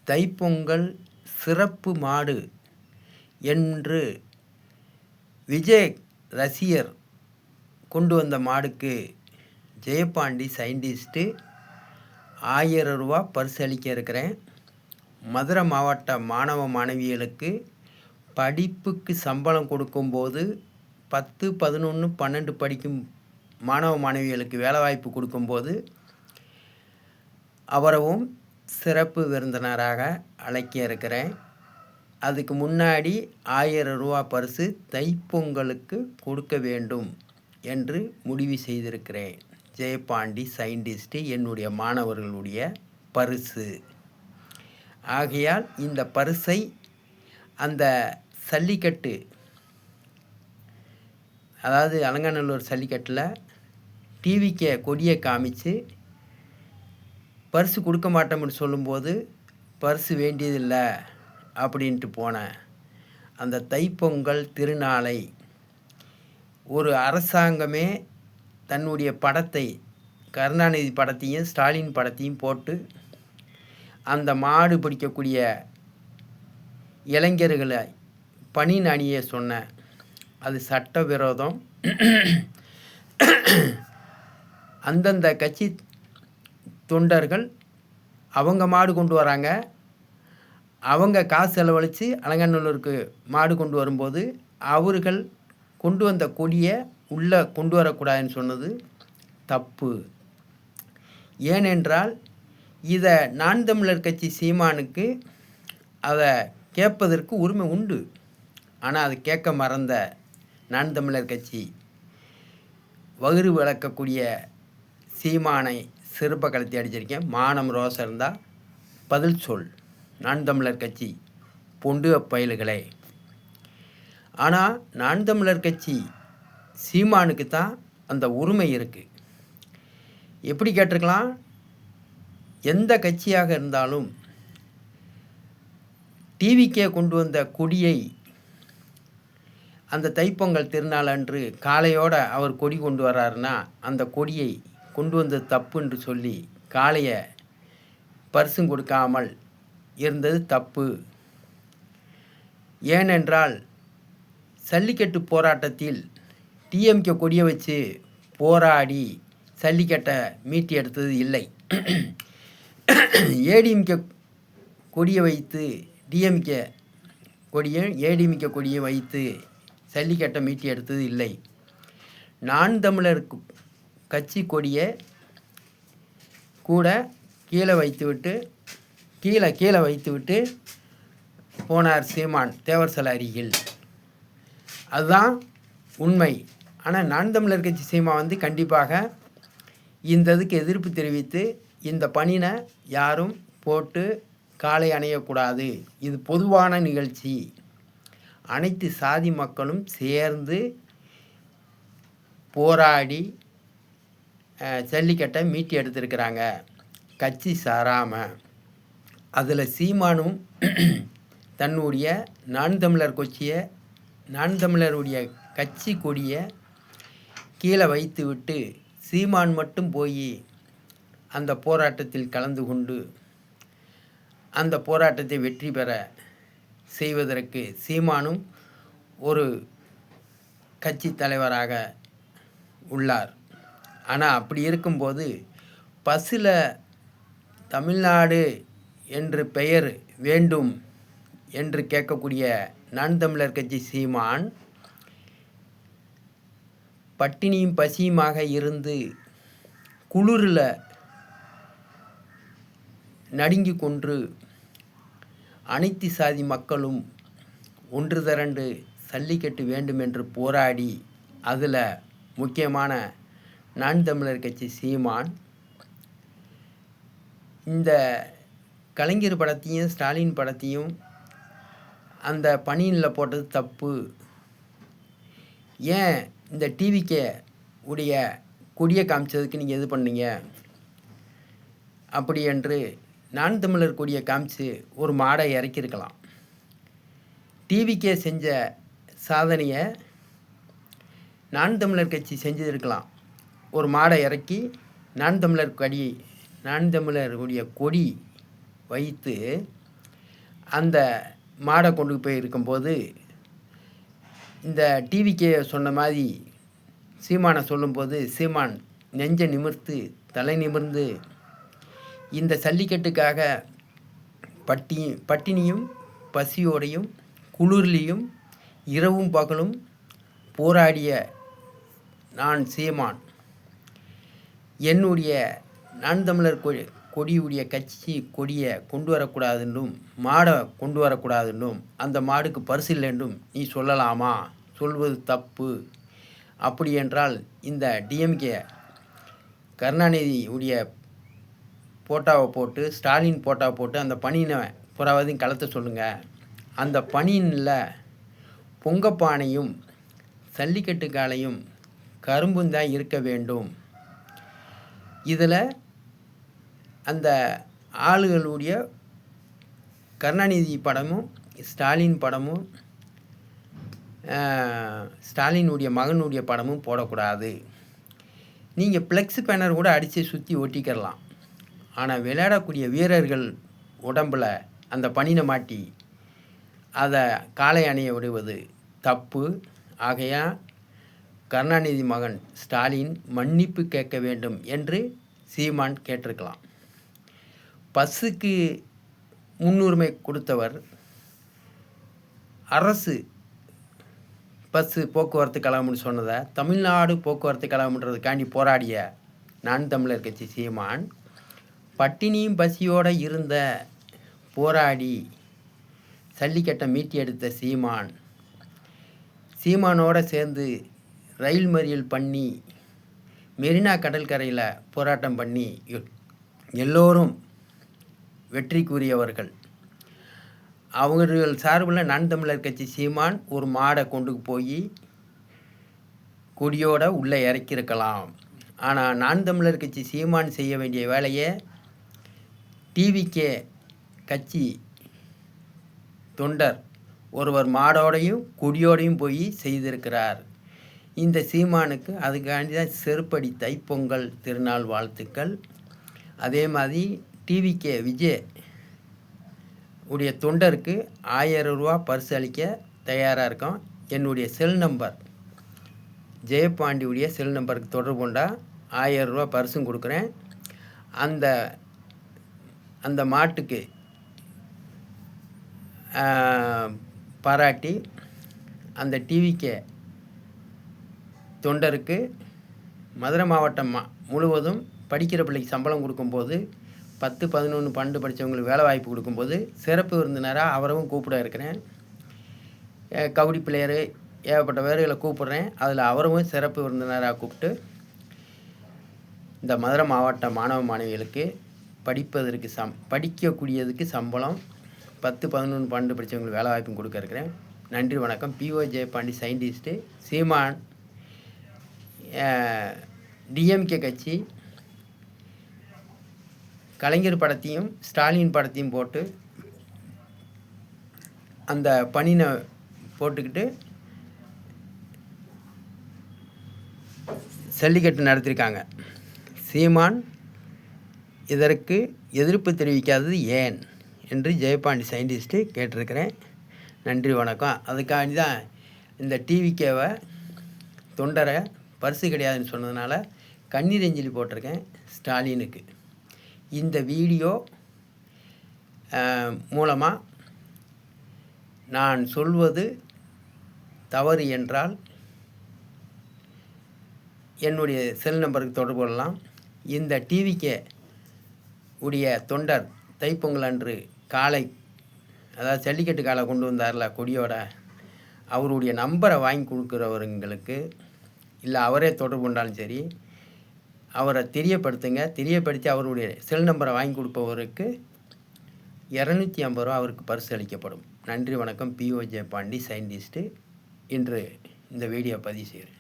தைப்பொங்கல் சிறப்பு மாடு என்று விஜய் ரசிகர் கொண்டு வந்த மாடுக்கு ஜெயபாண்டி சயின்டிஸ்ட்டு 1000 ரூபா பரிசு அளிக்க இருக்கிறேன். மதுரை மாவட்ட மாணவ மாணவிகளுக்கு படிப்புக்கு சம்பளம் கொடுக்கும்போது 10, 11, 12 படிக்கும் மாணவ மாணவிகளுக்கு வேலைவாய்ப்பு கொடுக்கும்போது அவரவும் சிறப்பு விருந்தினராக அழைக்க இருக்கிறேன். அதுக்கு முன்னாடி 1000 ரூபா பரிசு தைப்பொங்கலுக்கு கொடுக்க வேண்டும் என்று முடிவு செய்திருக்கிறேன். ஜெயபாண்டி சயின்டிஸ்ட்டு என்னுடைய மாணவர்களுடைய பரிசு. ஆகையால் இந்த பரிசை அந்த சல்லிக்கட்டு, அதாவது அலங்காநல்லூர் சல்லிக்கட்டில் டிவிக்கு கொடியை காமிச்சு பரிசு கொடுக்க மாட்டோம்னு சொல்லும்போது பரிசு வேண்டியதில்லை அப்படின்ட்டு போனேன். அந்த தைப்பொங்கல் திருநாளை ஒரு அரசாங்கமே தன்னுடைய படத்தை, கருணாநிதி படத்தையும் ஸ்டாலின் படத்தையும் போட்டு அந்த மாடு பிடிக்கக்கூடிய இளைஞர்களை பணி அணிய சொன்னேன். அது சட்டவிரோதம். அந்தந்த கட்சி தொண்டர்கள் அவங்க மாடு கொண்டு வராங்க, அவங்க காசு செலவழித்து அலங்காநல்லூருக்கு மாடு கொண்டு வரும்போது அவர்கள் கொண்டு வந்த கொடியை உள்ளே கொண்டு வரக்கூடாதுன்னு சொன்னது தப்பு. ஏனென்றால் இதை நான் தமிழர் கட்சி சீமானுக்கு அதை கேட்பதற்கு உரிமை உண்டு. ஆனால் அது கேட்க மறந்த நான் தமிழர் கட்சி வயிறு விளக்கக்கூடிய சீமானை சிறுப்பை கலத்தி அடிச்சிருக்கேன். மானம் ரோசம் இருந்தால் பதில் சொல் நான் தமிழர் கட்சி பொண்டு பயல்களே. ஆனால் நான் தமிழர் கட்சி சீமானுக்கு தான் அந்த உரிமை இருக்குது. எப்படி கேட்டிருக்கலாம்? எந்த கட்சியாக இருந்தாலும் டிவிக்கே கொண்டு வந்த கொடியை அந்த தைப்பொங்கல் திருநாள் அன்று காளையோட அவர் கொடி கொண்டு வர்றாருன்னா அந்த கொடியை கொண்டு வந்தது தப்பு என்று சொல்லி காளையை பரிசும் கொடுக்காமல் இருந்தது தப்பு. ஏனென்றால் சல்லிக்கட்டு போராட்டத்தில் டிஎம்கே கொடியை வச்சு போராடி சல்லிக்கட்டை மீட்டி எடுத்தது இல்லை. ஏடிஎம்கே கொடியை வைத்து டிஎம்கே கொடியை ஏடிஎம்கே கொடியை வைத்து சல்லிக்கட்டை மீட்டி எடுத்தது இல்லை. நான் தமிழர் கட்சி கொடியை கூட கீழே வைத்துவிட்டு போனார் சீமான் தேவர் சிலை அருகில். அதுதான் உண்மை. ஆனால் நான் தமிழர் கட்சி சீமா கண்டிப்பாக இந்த இதுக்கு எதிர்ப்பு தெரிவித்து இந்த பணினை யாரும் போட்டு காலை அணையக்கூடாது, இது பொதுவான நிகழ்ச்சி, அனைத்து சாதி மக்களும் சேர்ந்து போராடி ஜல்லிக்கட்டை மீட்டி எடுத்திருக்கிறாங்க கட்சி சாராமல். அதில் சீமானும் தன்னுடைய நான் தமிழருடைய கட்சி கொடியை கீழே வைத்து விட்டு சீமான் மட்டும் போய் அந்த போராட்டத்தில் கலந்து கொண்டு அந்த போராட்டத்தை வெற்றி பெற செய்வதற்கு சீமானும் ஒரு கட்சி தலைவராக உள்ளார். ஆனால் அப்படி இருக்கும்போது பஸ்ஸில் தமிழ்நாடு என்று பெயர் வேண்டும் என்று கேட்கக்கூடிய நான் தமிழர் கட்சி சீமான் பட்டினியும் பசியுமாக இருந்து குளிரில் நடுங்கி கொன்று அனைத்து சாதி மக்களும் ஒன்று திரண்டு சல்லிக்கட்டு வேண்டும் என்று போராடி அதில் முக்கியமான நான் தமிழர் கட்சி சீமான் இந்த கலைஞர் படத்தையும் ஸ்டாலின் படத்தையும் அந்த பணியில் போட்டது தப்பு. ஏன் இந்த டிவிக்கே உடைய கொடியை காமிச்சதுக்கு நீங்கள் எது பண்ணீங்க அப்படி என்று நான் தமிழர் கொடியை காமிச்சு ஒரு மாடை இறக்கியிருக்கலாம். டிவிக்கே செஞ்ச சாதனையை நான் தமிழர் கட்சி செஞ்சுருக்கலாம். ஒரு மாடை இறக்கி நான் தமிழருடைய கொடி வைத்து அந்த மாடை கொண்டு போய் இருக்கும்போது இந்த டிவிக்கே சொன்ன மாதிரி சீமானை சொல்லும்போது சீமான் நெஞ்சை நிமிர்த்து தலை நிமிர்ந்து இந்த ஜல்லிக்கட்டுக்காக பட்டினியும் பசியோடையும் குளிர்லேயும் இரவும் பகலும் போராடிய நான் சீமான் என்னுடைய நான் தமிழர் கொடியுடைய கட்சி கொடியை கொண்டு வரக்கூடாதுன்றும் மாடை கொண்டு வரக்கூடாதுன்றும் அந்த மாடுக்கு பரிசு இல்லைன்றும் நீ சொல்லலாமா? சொல்வது தப்பு. அப்படி என்றால் இந்த டிஎம்கே கருணாநிதியுடைய போட்டாவை போட்டு ஸ்டாலின் போட்டாவை போட்டு அந்த பணியினை புறாவதையும் கலத்த சொல்லுங்கள். அந்த பணியில் பொங்கப்பானையும் ஜல்லிக்கட்டு காலையும் கரும்பும் தான் இருக்க வேண்டும். இதில் அந்த ஆளுகளுடைய கருணாநிதி படமும் ஸ்டாலின் படமும் ஸ்டாலினுடைய மகனுடைய படமும் போடக்கூடாது. நீங்கள் ஃப்ளெக்ஸ் பேனர் கூட அடித்து சுற்றி ஒட்டிக்கிறலாம். ஆனால் விளையாடக்கூடிய வீரர்கள் உடம்பில் அந்த பனினை மாட்டி அதை காலை அணிய விடுவது தப்பு. ஆகையால் கருணாநிதி மகன் ஸ்டாலின் மன்னிப்பு கேட்க வேண்டும் என்று சீமான் கேட்டிருக்கலாம். பஸ்ஸுக்கு முன்னுரிமை கொடுத்தவர் அரசு பஸ்ஸு போக்குவரத்து கழகம்னு சொன்னதை தமிழ்நாடு போக்குவரத்து கழகம்ன்றதுக்காண்டி போராடிய நான் தமிழர் கட்சி சீமான் பட்டினியும் பசியோடு இருந்த போராடி ஜல்லிக்கட்டை மீட்டி எடுத்த சீமானோடு சேர்ந்து ரயில் மறியல் பண்ணி மெரினா கடற்கரையில் போராட்டம் பண்ணி எல்லோரும் வெற்றிக்குரியவர்கள். அவர்கள் சார்பில் நான் தமிழர் கட்சி சீமான் ஒரு மாடை கொண்டு போய் கொடியோடு உள்ளே இறக்கியிருக்கலாம். ஆனால் நான் தமிழர் கட்சி சீமான் செய்ய வேண்டிய வேலையை டிவிகே கட்சி தொண்டர் ஒருவர் மாடோடையும் கொடியோடையும் போய் செய்திருக்கிறார். இந்த சீமானுக்கு அதுக்காண்டி தான் செருப்படி தைப்பொங்கல் திருநாள் வாழ்த்துக்கள். அதே மாதிரி டிவிகே விஜய் உடைய தொண்டருக்கு 1000 ரூபா பரிசு அளிக்க தயாராக இருக்கோம். என்னுடைய செல் நம்பர் ஜெயபாண்டியுடைய செல் நம்பருக்கு தொடர்பு கொண்டால் 1000 ரூபா பரிசும் கொடுக்குறேன். அந்த மாட்டுக்கு பாராட்டி அந்த டிவிகே தொண்டருக்கு மதுரை மாவட்டம் முழுவதும் படிக்கிற பிள்ளைக்கு சம்பளம் கொடுக்கும்போது 10, 11, 12 படித்தவங்களுக்கு வேலை வாய்ப்பு கொடுக்கும்போது சிறப்பு விருந்தினராக அவரவும் கூப்பிட இருக்கிறேன். கபடி பிளேயரு ஏகப்பட்ட பேர்களை கூப்பிட்றேன். அதில் அவரவும் சிறப்பு விருந்தினராக கூப்பிட்டு இந்த மதுரை மாவட்ட மாணவ மாணவிகளுக்கு படிப்பதற்கு படிக்கக்கூடியதுக்கு சம்பளம் 10, 11, 12 படித்தவங்களுக்கு வேலை வாய்ப்பும் கொடுக்க இருக்கிறேன். நன்றி, வணக்கம். பிஓ ஜெயபாண்டி சயின்டிஸ்ட்டு சீமான் டிஎம்கே கட்சி கலைஞர் படத்தையும் ஸ்டாலின் படத்தையும் போட்டு அந்த பணினை போட்டுக்கிட்டு ஜல்லிக்கட்டு நடத்தியிருக்காங்க. சீமான் இதற்கு எதிர்ப்பு தெரிவிக்காதது ஏன் என்று ஜெயபாண்டி சயின்டிஸ்ட்டு கேட்டிருக்கிறேன். நன்றி, வணக்கம். அதுக்காண்டி தான் இந்த டிவிகேவை தொண்டரை பரிசு கிடையாதுன்னு சொன்னதுனால கண்ணீர் அஞ்சலி போட்டிருக்கேன் ஸ்டாலினுக்கு. இந்த வீடியோ மூலமாக நான் சொல்வது தவறு என்றால் என்னுடைய செல் நம்பருக்கு தொடர்பு கொள்ளலாம். இந்த டிவிகே உடைய தொண்டர் தைப்பொங்கல் அன்று காலை, அதாவது ஜல்லிக்கட்டு காலை கொண்டு வந்தார்ல கொடியோட, அவருடைய நம்பரை வாங்கி கொடுக்குறவங்களுக்கு இல்லை அவரே தொடர்பு கொண்டாலும் சரி, அவரை தெரியப்படுத்தி அவருடைய செல் நம்பரை வாங்கி கொடுப்பவருக்கு 250 ரூபா அவருக்கு பரிசு அளிக்கப்படும். நன்றி, வணக்கம். பிஓ ஜெயபாண்டி சயின்டிஸ்ட்டு இன்று இந்த வீடியோ பதிவு செய்கிறேன்.